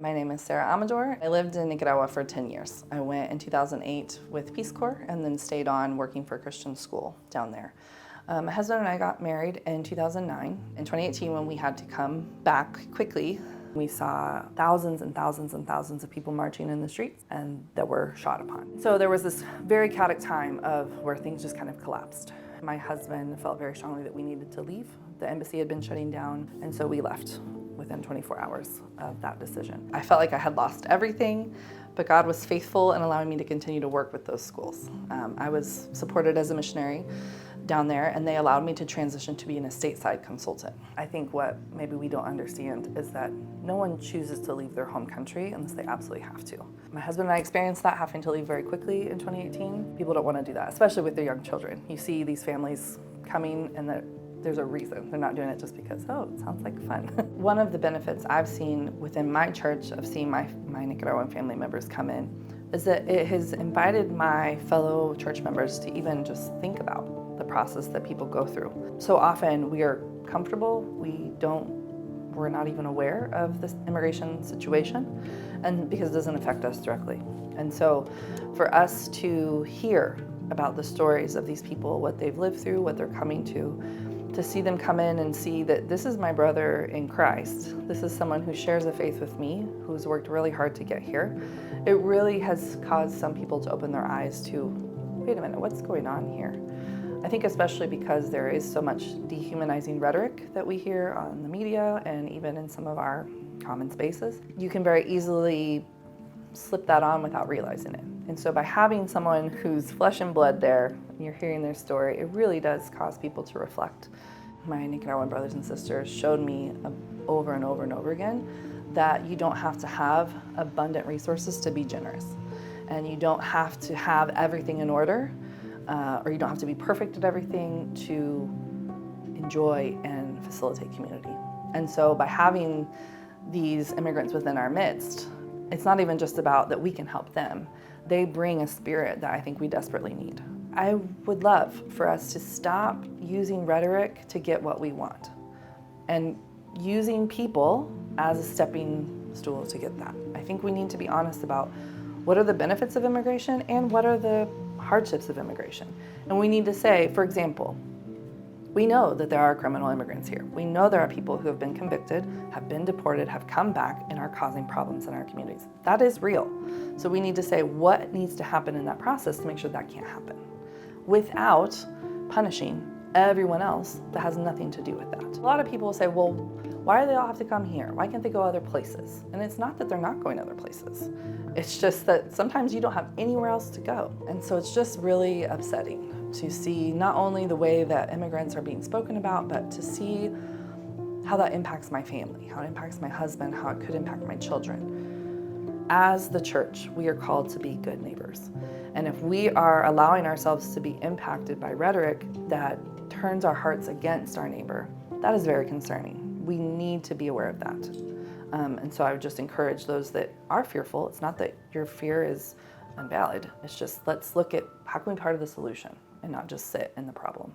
My name is Sarah Amador. I lived in Nicaragua for 10 years. I went in 2008 with Peace Corps and then stayed on working for a Christian school down there. My husband and I got married in 2009. In 2018, when we had to come back quickly, we saw thousands and thousands and thousands of people marching in the streets and that were shot upon. So there was this very chaotic time of where things just kind of collapsed. My husband felt very strongly that we needed to leave. The embassy had been shutting down, and so we left within 24 hours of that decision. I felt like I had lost everything, but God was faithful in allowing me to continue to work with those schools. I was supported as a missionary down there, and they allowed me to transition to being a stateside consultant. I think what maybe we don't understand is that no one chooses to leave their home country unless they absolutely have to. My husband and I experienced that, having to leave very quickly in 2018. People don't want to do that, especially with their young children. You see these families coming and there's a reason. They're not doing it just because, oh, it sounds like fun. One of the benefits I've seen within my church of seeing my Nicaraguan family members come in is that it has invited my fellow church members to even just think about the process that people go through. So often we are comfortable, we're not even aware of this immigration situation, and because it doesn't affect us directly. And so for us to hear about the stories of these people, what they've lived through, what they're coming to see them come in and see that this is my brother in Christ, this is someone who shares a faith with me, who's worked really hard to get here, it really has caused some people to open their eyes to, wait a minute, what's going on here? I think especially because there is so much dehumanizing rhetoric that we hear on the media and even in some of our common spaces, you can very easily slip that on without realizing it. And so by having someone who's flesh and blood there, and you're hearing their story, it really does cause people to reflect. My Nicaraguan brothers and sisters showed me over and over and over again that you don't have to have abundant resources to be generous. And you don't have to have everything in order, or you don't have to be perfect at everything to enjoy and facilitate community. And so by having these immigrants within our midst, it's not even just about that we can help them. They bring a spirit that I think we desperately need. I would love for us to stop using rhetoric to get what we want and using people as a stepping stool to get that. I think we need to be honest about what are the benefits of immigration and what are the hardships of immigration. And we need to say, for example, we know that there are criminal immigrants here. We know there are people who have been convicted, have been deported, have come back, and are causing problems in our communities. That is real. So we need to say what needs to happen in that process to make sure that can't happen without punishing everyone else that has nothing to do with that. A lot of people will say, well, why do they all have to come here? Why can't they go other places? And it's not that they're not going other places. It's just that sometimes you don't have anywhere else to go. And so it's just really upsetting to see not only the way that immigrants are being spoken about, but to see how that impacts my family, how it impacts my husband, how it could impact my children. As the church, we are called to be good neighbors. And if we are allowing ourselves to be impacted by rhetoric that turns our hearts against our neighbor, that is very concerning. We need to be aware of that. And so I would just encourage those that are fearful. It's not that your fear is invalid. It's just let's look at how can we be part of the solution and not just sit in the problem.